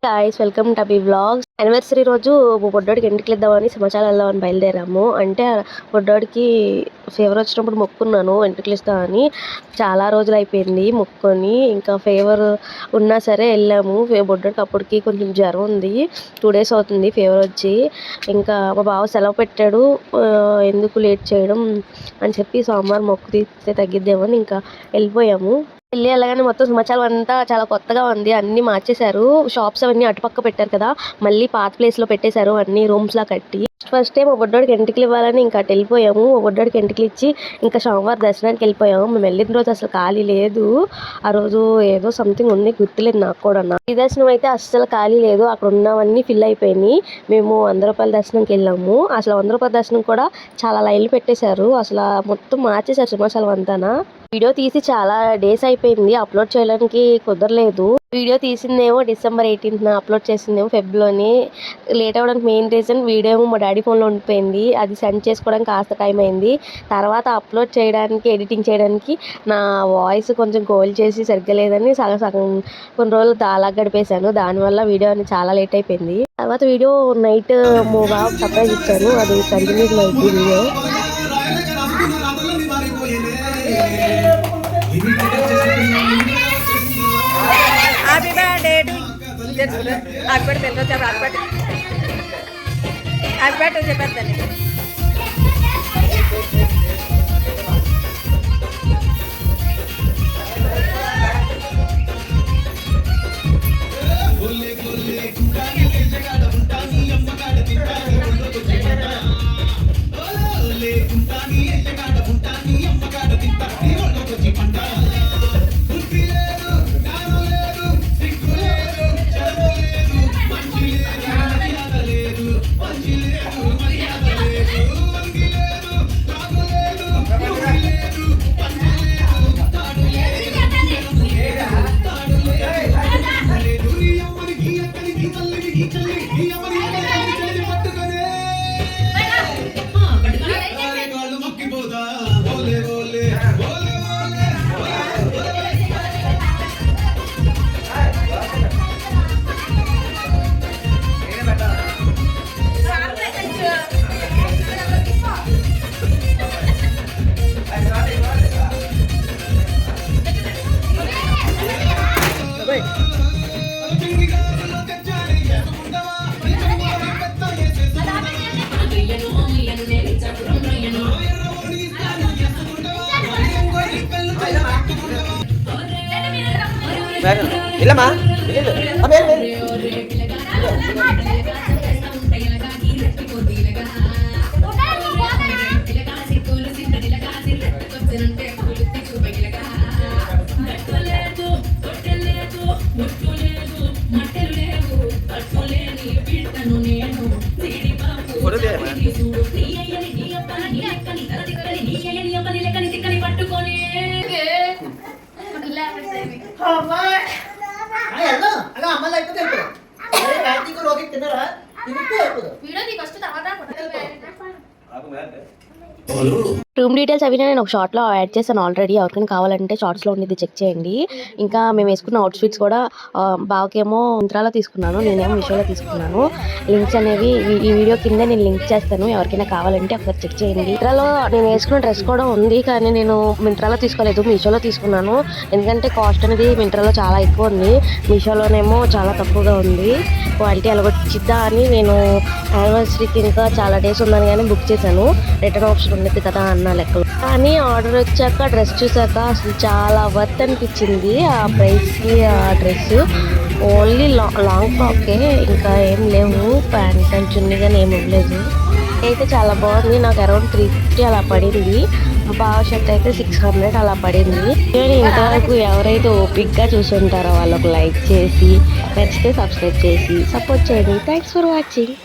Guys welcome to Abhi vlogs. Anniversary రోజు బొడ్డోడికి ఎంటికలు ఇద్దామని సింహాచలం వెళ్దామని బయలుదేరాము. అంటే బొడ్డోడికి ఫీవర్ వచ్చినప్పుడు మొక్కున్నాను ఎంటికలు ఇస్తామని. చాలా రోజులు అయిపోయింది మొక్కుని. ఇంకా ఫీవర్ ఉన్నా సరే వెళ్ళాము. బొడ్డోడికి అప్పటికి కొంచెం జ్వరం ఉంది. 2 days అవుతుంది ఫీవర్ వచ్చి. ఇంకా మా బావ సెలవు పెట్టాడు, ఎందుకు లేట్ చేయడం అని చెప్పి సోమవారం మొక్కు తీస్తే తగ్గిద్దామని ఇంకా వెళ్ళిపోయాము. వెళ్ళి వెళ్ళగానే మొత్తం సింహాచలం అంతా చాలా కొత్తగా ఉంది. అన్నీ మార్చేశారు. షాప్స్ అవన్నీ అటుపక్క పెట్టారు కదా, మళ్ళీ పాత ప్లేస్లో పెట్టేశారు అన్ని రూమ్స్లా కట్టి. ఫస్ట్ టైం మా బొడ్డోడికి ఎంటికలు ఇవ్వాలని ఇంకా అటు వెళ్ళిపోయాము. మా బొడ్డోడికి ఎంటికలు ఇచ్చి ఇంకా సోమవారం దర్శనానికి వెళ్ళిపోయాము. మేము వెళ్ళిన రోజు అసలు ఖాళీ లేదు. ఆ రోజు ఏదో సంథింగ్ ఉంది, గుర్తులేదు నాకు కూడా. ఈ దర్శనం అయితే అస్సలు ఖాళీ లేదు. అక్కడ ఉన్నవన్నీ ఫిల్ అయిపోయినాయి. మేము 100 రూపాయల దర్శనంకి వెళ్ళాము. అసలు 100 రూపాయల దర్శనం కూడా చాలా లైన్లు పెట్టేశారు. అసలు మొత్తం మార్చేశారు సింహాచలం అంతానా. వీడియో తీసి చాలా డేస్ అయిపోయింది, అప్లోడ్ చేయడానికి కుదరలేదు. వీడియో తీసిందేమో December 18th అప్లోడ్ చేసిందేమో ఫెబ్లోని. లేట్ అవ్వడానికి మెయిన్ రీజన్ వీడియో ఏమో మా డాడీ ఫోన్లో ఉండిపోయింది. అది సెండ్ చేసుకోవడానికి కాస్త టైం అయింది. తర్వాత అప్లోడ్ చేయడానికి, ఎడిటింగ్ చేయడానికి నా వాయిస్ కొంచెం గోల్ చేసి సరిగ్గా లేదని సగం కొన్ని రోజులు అలా గడిపేశాను. దానివల్ల వీడియో అనేది చాలా లేట్ అయిపోయింది. తర్వాత వీడియో నైట్ బాగా సర్ప్రైజ్ ఇచ్చాను, అది కంటిన్యూ అయింది video. Happy birthday happy birthday happy birthday చెప్పేస్తాను. இல்லம்மா రూమ్ డీటెయిల్స్ అవి నేను ఒక షార్ట్లో యాడ్ చేశాను ఆల్రెడీ. ఎవరికైనా కావాలంటే షార్ట్స్లో ఉండేది చెక్ చేయండి. ఇంకా మేము వేసుకున్న అవుట్ఫిట్స్ కూడా బావకేమో మింత్రాలో తీసుకున్నాను, నేనేమో మీషోలో తీసుకున్నాను. లింక్స్ అనేవి ఈ వీడియో కింద నేను లింక్ చేస్తాను, ఎవరికైనా కావాలంటే ఒకసారి చెక్ చేయండి. మింత్రాలో నేను వేసుకున్న డ్రెస్ కూడా ఉంది, కానీ నేను మింత్రాలో తీసుకోలేదు, మీషోలో తీసుకున్నాను. ఎందుకంటే కాస్ట్ అనేది మింత్రాలో చాలా ఎక్కువ ఉంది, మీషోలోనేమో చాలా తక్కువగా ఉంది. క్వాలిటీ అలాగొచ్చిద్దా అని నేను యానివర్సరీకి ఇంకా చాలా డేస్ ఉందని కానీ బుక్ చేశాను. రిటర్న్ ఆప్షన్ ఉండేది కదా అన్న లెక్కలు. కానీ ఆర్డర్ వచ్చాక డ్రెస్ చూసాక అసలు చాలా వర్త్ అనిపించింది ఆ ప్రైస్కి. ఆ డ్రెస్ ఓన్లీ లాంగ్ ఫ్రాకే, ఇంకా ఏం లేవు, ప్యాంట్ అండ్ చున్నీ కానీ ఏమి ఇవ్వలేదు. అయితే చాలా బాగుంది. నాకు అరౌండ్ 350 అలా పడింది. బావ షర్ట్ అయితే 600 అలా పడింది. నేను ఇంతవరకు ఎవరైతే ఓపిక్గా చూసుంటారో వాళ్ళకు లైక్ చేసి, నచ్చితే సబ్స్క్రైబ్ చేసి సపోర్ట్ చేయండి. Thanks for watching.